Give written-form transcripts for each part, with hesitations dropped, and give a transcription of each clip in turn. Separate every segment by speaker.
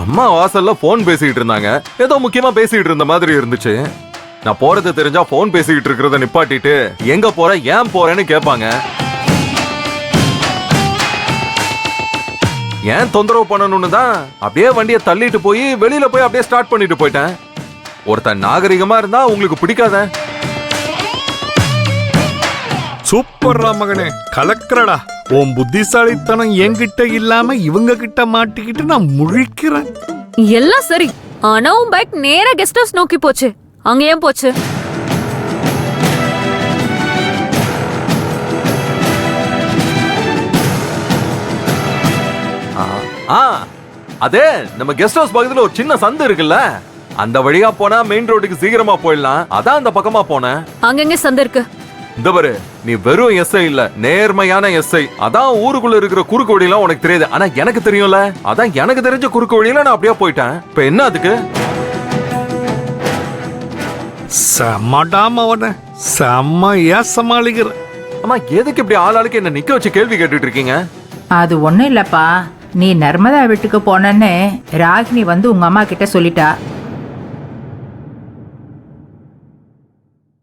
Speaker 1: அம்மா வாசல்ல போன் பேசிட்டு இருந்தாங்க. ஏதோ முக்கியமா பேசிட்டு இருந்த மாதிரி இருந்துச்சு. நான் போறது தெரிஞ்சா போன் பேசிட்டு இருக்கிறத நிப்பாட்டிட்டு எங்க போற ஏன் போறேன்னு கேட்பாங்க. ஏன் தொந்தரவு பண்ணணும்னு தான் அப்படியே வண்டியை தள்ளிட்டு போய் வெளியில போய் அப்படியே ஸ்டார்ட் பண்ணிட்டு போயிட்டேன். ஒருத்தன் நாகரிகமா இருந்தா உங்களுக்கு பிடிக்காத?
Speaker 2: சூப்பர்ரா மகனே, கலக்கிறடா. உன் புத்திசாலித்தனம் என்கிட்ட இல்லாம இவங்க கிட்ட மாட்டிக்கிட்டு நான் முழிக்கிறேன்.
Speaker 3: எல்லாம் சரி, ஆனா உன் பைக் நேரா கெஸ்ட் ஹவுஸ் நோக்கி போச்சு. அங்க ஏன் போச்சு?
Speaker 1: அதே நம்ம கெஸ்ட் ஹவுஸ் பக்கத்துல ஒரு சின்ன சந்து இருக்குல்ல, அந்த வழியா போனா மெயின் ரோட்டுக்கு சீக்கிரமா போயிடலாம். அதான் அந்த பக்கமா போனேன்.
Speaker 3: அங்கங்க சந்து இருக்கு.
Speaker 1: இந்த பாரு, நீ வெறும் எஸ்ஐ இல்ல, நேர்மையான எஸ்ஐ. அதான் ஊருக்குள்ள இருக்கிற குறுக்கு வழியெல்லாம் உனக்கு தெரியாது, ஆனா எனக்கு தெரியும்ல. அதான் எனக்கு தெரிஞ்ச குறுக்கு வழியில நான் அப்படியே போயிட்டேன். இப்ப என்ன அதுக்கு?
Speaker 2: செம்மடாம அவன செம்மையா சமாளிக்கிற.
Speaker 1: அம்மா, எதுக்கு இப்படி ஆளாளுக்கு என்ன நிக்க வச்சு கேள்வி கேட்டுட்டு இருக்கீங்க?
Speaker 4: அது ஒண்ணும் இல்லப்பா, நீ நர்மதா வீட்டுக்கு போனன்னு ராகினி வந்து உங்க அம்மா கிட்ட சொல்லிட்டா.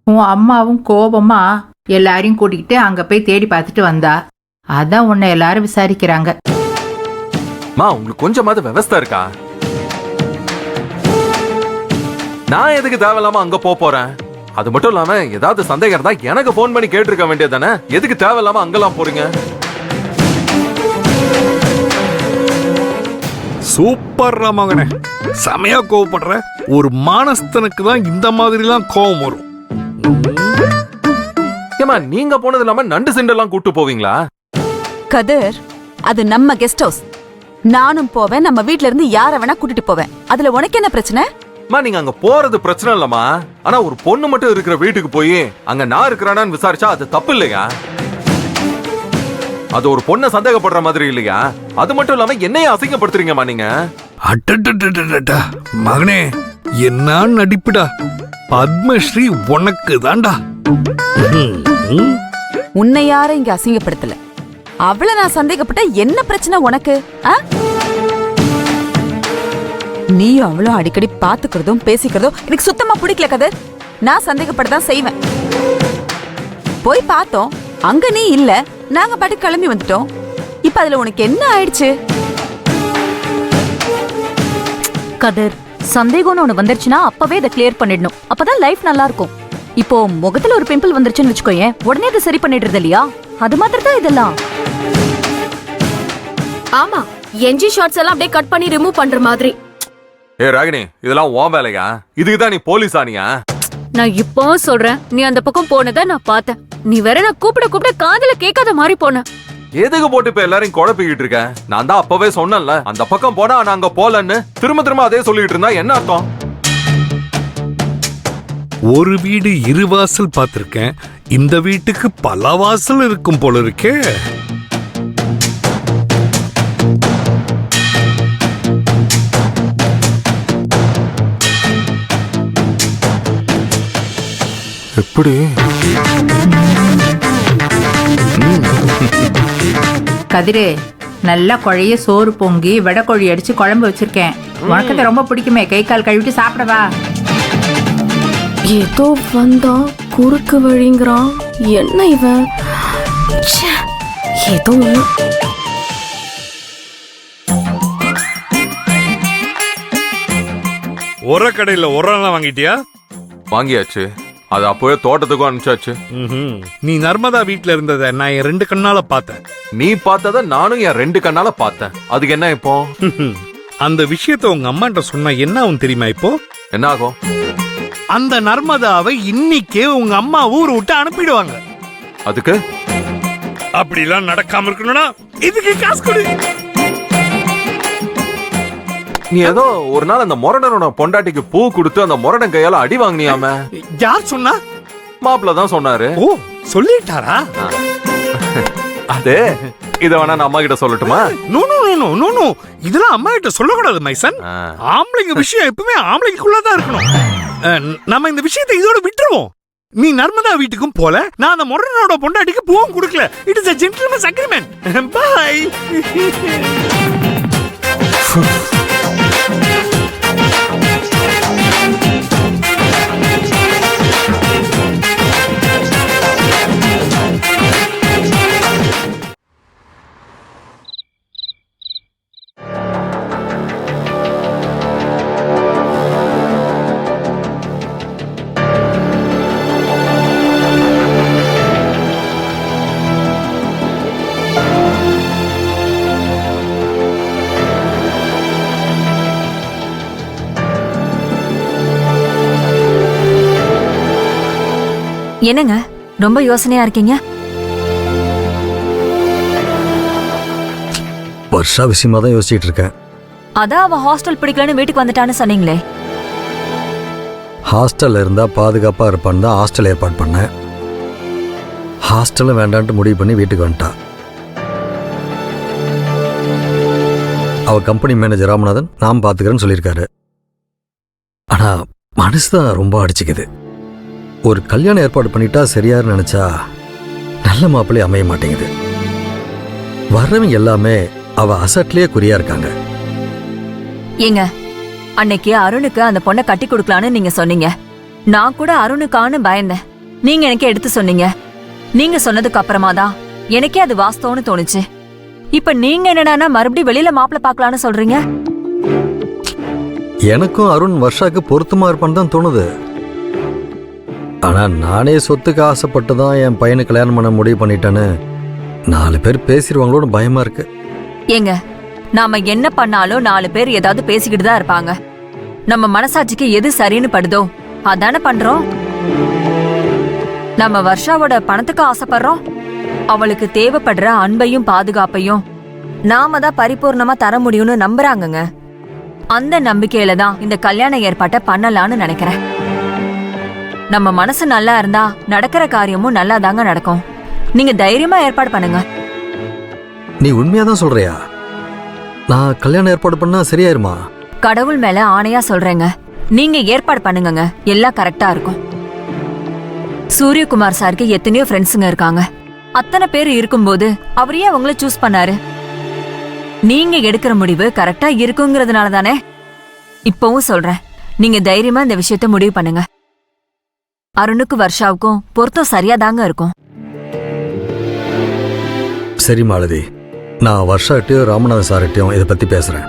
Speaker 4: உன் அம்மாவும் கோபமா எல்லாரையும் கூட்டிகிட்டு அங்க போய் தேடி பார்த்துட்டு வந்தா. அதான் உன்னை எல்லாரும் விசாரிக்கிறாங்க.
Speaker 1: மா, உங்களுக்கு கொஞ்சமாவது விவஸ்தை இருக்கா? நான் எதுக்கு தேவையில்லாம அங்க போறேன்? அது மட்டும் இல்லாம ஏதாவது சந்தேகம் இருந்தா எனக்கு போன் பண்ணி கேட்டிருக்க வேண்டியதானே? எதுக்கு தேவையில்லாம அங்கெல்லாம் போறீங்க?
Speaker 2: சூப்பர்ரா மகனே, செமையா கோவப்படுற. ஒரு மானஸ்தனுக்கு தான் இந்த மாதிரி எல்லாம் கோவம் வரும்.
Speaker 1: ஏமா, நீங்க போனது இல்லாம நண்டு சிண்டெல்லாம் கூட்டு போவீங்களா?
Speaker 5: கதிர், அது நம்ம கெஸ்ட் ஹவுஸ். நானும் போவேன், நம்ம வீட்ல இருந்து யார வேணா கூட்டிட்டு போவேன். அதுல உனக்கு என்ன பிரச்சனை?
Speaker 1: நீங்க அங்க போறது பிரச்சனை இல்லமா, ஆனா ஒரு பொண்ணு மட்டும் இருக்கிற வீட்டுக்கு போய் அங்க நான் இருக்கிறானான்னு விசாரிச்சா அது தப்பு இல்லையா? அது ஒரு பொண்ணை சந்தேகப்படுற மாதிரி இல்லையா? அது மட்டும் இல்லாம என்னைய அசிங்கப்படுத்துறீங்கம்மா நீங்க.
Speaker 2: அடடடடடடா மகனே, என்ன நடிப்புடா. பத்மஸ்ரீ உனக்கு தான்டா.
Speaker 5: உன்னை யாரும் இங்க அசிங்கப்படுத்தல. அவளை நான் சந்தேகப்பட்ட என்ன பிரச்சனை உனக்கு? நீயும் அவளும் அடிக்கடி பாத்துக்கிறதும் பேசிக்கிறதும் எனக்கு சுத்தமா பிடிக்கல கதிர். நான் சந்தேகப்படதான் செய்வேன். போய் பார்த்தோம், அங்க நீ இல்ல, நாங்க பாட்டு கிளம்பி வந்துட்டோம். இப்ப அதுல உனக்கு என்ன ஆயிடுச்சு?
Speaker 3: கதிர், சந்தேகம்னு ஒண்ணு வந்துருச்சுன்னா அப்பவே அதை கிளியர் பண்ணிடணும். அப்பதான் லைஃப் நல்லா இருக்கும். இப்போ முகத்துல ஒரு பிம்பிள் வந்துருச்சுன்னு வச்சுக்கோயேன், உடனே அதை சரி பண்ணிடுறது இல்லையா? அது மாதிரி தான் இதெல்லாம்.
Speaker 6: ஆமா, என்ஜி ஷாட்ஸ் எல்லாம் அப்படியே கட் பண்ணி ரிமூவ் பண்ற மாதிரி.
Speaker 1: ஏ ராகினி, இதெல்லாம் உன் வேலையா? இதுக்குதான் நீ போலீஸ் ஆனியா?
Speaker 3: நான் இப்போ சொல்றேன், நீ அந்த பக்கம் போனதை நான் பார்த்தேன். நீ வேற நான் கூப்பிட காதுல கேட்காத மாதிரி போன.
Speaker 1: எதுக்கு போட்டு இப்ப எல்லாரையும் குழப்பிக்கிட்டு இருக்க? நான் தான் அப்பவே சொன்னேன்ல, அந்த பக்கம் போனா நான் அங்க போலன்னு. திரும்ப திரும்ப அதே சொல்லிட்டு இருந்தா என்ன அர்த்தம்?
Speaker 2: ஒரு வீடு இரு வாசல் பார்த்திருக்கேன், இந்த வீட்டுக்கு பல வாசல் இருக்கும் போல இருக்கே.
Speaker 1: எப்படி?
Speaker 4: கதிரே, நல்லா குழைய சோறு பொங்கி வெடக்கோழி அடிச்சு குழம்பு வச்சிருக்கேன். உனக்கு ரொம்ப பிடிக்குமே, கை கால் கழுவிட்டு சாப்பிடவா?
Speaker 6: ஏதோ வந்தா குறுக்கு வழிங்கிறான். என்ன இவன்? ஏதோ
Speaker 2: ஒர கடையில உரம் வாங்கிட்டியா?
Speaker 1: வாங்கியாச்சு. அது அப்பவே தோட்டத்துக்கும் அனுப்பிச்சாச்சு.
Speaker 2: நீ நர்மதா வீட்டுல இருந்தத நான் என் 2 கண்ணால பார்த்தேன்.
Speaker 1: நீ பார்த்தத நானும் என் 2 கண்ணால பார்த்தேன். அதுக்கு என்ன இப்போ?
Speaker 2: அந்த விஷயத்த உங்க அம்மாட்ட சொன்னா என்ன ஆகும் தெரியுமா? இப்போ
Speaker 1: என்ன ஆகும்?
Speaker 2: அந்த நர்மதாவை இன்னைக்கே உங்க அம்மா ஊர் விட்டு அனுப்பிடுவாங்க.
Speaker 1: அதுக்கு
Speaker 2: அப்படிலாம் நடக்காம இருக்கணும்னா இதுக்கு காசு கொடு.
Speaker 1: நீ ஏதோ ஒரு நாள் அந்த முரடனோட பொண்டாட்டிக்கு பூ கொடுத்து அந்த முரடன் கையால அடி வாங்கினியாம?
Speaker 2: யார் சொன்னா?
Speaker 1: மாப்பிள்ள தான் சொன்னாரு.
Speaker 2: ஓ, சொல்லிட்டாரா?
Speaker 1: அது இத வேணா நான் அம்மா கிட்ட சொல்லட்டுமா?
Speaker 2: No no no no no, இதெல்லாம் அம்மா கிட்ட சொல்லக்கூடாது மைசன். ஆம்பளைங்க விஷயம் எப்பவுமே ஆம்பளைக்குள்ளதான் இருக்கணும். நம்ம இந்த விஷயத்தை இதோட விட்டுருவோம். நீ நர்மதா வீட்டுக்கும் போல, நான் அந்த முரடனோட பொண்டாட்டிக்கு பூவும் கொடுக்கல. It is a gentleman's agreement. Bye.
Speaker 3: என்னங்க ரொம்ப யோசனையா இருக்கீங்க?
Speaker 7: வருஷா விஷயமா தான் யோசிச்சுட்டு இருக்கேன்.
Speaker 3: அதான் அவ ஹாஸ்டல் பிடிக்கலன்னு வீட்டுக்கு வந்துட்டான்னு சொன்னீங்களே.
Speaker 7: ஹாஸ்டல்ல இருந்தா பாதுகாப்பா இருப்பான்னு தான் ஹாஸ்டல் ஏற்பாடு பண்ணேன். ஹாஸ்டல்ல வேண்டான்ட்டு முடிவு பண்ணி வீட்டுக்கு வந்துட்டா. அவ கம்பெனி மேனேஜர் ராமநாதன் நான் பாத்துக்கிறேன்னு சொல்லியிருக்காரு. ஆனா மனசுதான் ரொம்ப அடிச்சுக்குது. ஒரு கல்யாணம் ஏற்பாடு பண்ணிட்டா சரியாருன்னு நினைச்சா நல்ல மாப்பிள்ளை அமைய மாட்டேங்குது. வர்றவங்க எல்லாமே அவ அசட்லயே குறியா இருக்காங்க.
Speaker 3: ஏங்க, அன்னைக்கு அருணுக்கு அந்த பொண்ணை கட்டி கொடுக்கலான்னு நீங்க சொன்னீங்க. நான் கூட அருணுக்கான்னு பயந்தேன். நீங்க எனக்கு எடுத்து சொன்னீங்க. நீங்க சொன்னதுக்கு அப்புறமா தான் எனக்கே அது வாஸ்தவம்னு தோணுச்சு. இப்ப நீங்க என்னடானா மறுபடியும் வெளியில மாப்பிள்ள பாக்கலான்னு சொல்றீங்க.
Speaker 7: எனக்கும் அருண் வர்ஷாக்கு பொருத்தமா இருப்பான்னு தான் தோணுது. ஆனா நானே சொத்துக்கு ஆசைப்பட்டு தான் என் பையனை கல்யாணம் பண்ண முடிவு பண்ணிட்டேன்னு 4 பேர் பேசிடுவாங்களோன்னு பயமா இருக்கு.
Speaker 3: ஏங்க, நாம என்ன பண்ணாலும் 4 பேர் ஏதாவது பேசிக்கிட்டு தான் இருப்பாங்க. நம்ம மனசாட்சிக்கு எது சரின்னு படுதோ அதானே பண்றோம். நம்ம வர்ஷாவோட பணத்துக்கு ஆசைப்படுறோம். அவளுக்கு தேவைப்படுற அன்பையும் பாதுகாப்பையும் நாம தான் பரிபூர்ணமா தர முடியும்னு நம்புறாங்கங்க. அந்த நம்பிக்கையில தான் இந்த கல்யாண ஏற்பாட்டை பண்ணலான்னு நினைக்கிறேன். நம்ம மனசு நல்லா இருந்தா நடக்கிற காரியமும் நல்லா தாங்க நடக்கும். நீங்க தைரியமா ஏற்பாடு பண்ணுங்க.
Speaker 7: நீ உண்மையாதான் சொல்றியா? நான் கல்யாணம் ஏற்பாடு பண்ணா சரியாயிருமா?
Speaker 3: கடவுள் மேல ஆணையா சொல்றேங்க, நீங்க ஏற்பாடு பண்ணுங்க. எல்லாம் கரெக்டா இருக்கும். சூரியகுமார் சாருக்கு எத்தனையோ ஃப்ரெண்ட்ஸுங்க இருக்காங்க. அத்தனை பேர் இருக்கும்போது அவரையே அவங்கள சூஸ் பண்ணாரு. நீங்க எடுக்கிற முடிவு கரெக்டா இருக்குங்கிறதுனால தானே. இப்பவும் சொல்றேன், நீங்க தைரியமா இந்த விஷயத்த முடிவு பண்ணுங்க. அருணுக்கு வர்ஷாவுக்கும் பொருத்தம் சரியாதாங்க இருக்கும்.
Speaker 7: சரி மாலதி, நான் வர்ஷாட்டையும் ராமநாதன் சார்கிட்டையும் இதை பத்தி பேசுறேன்.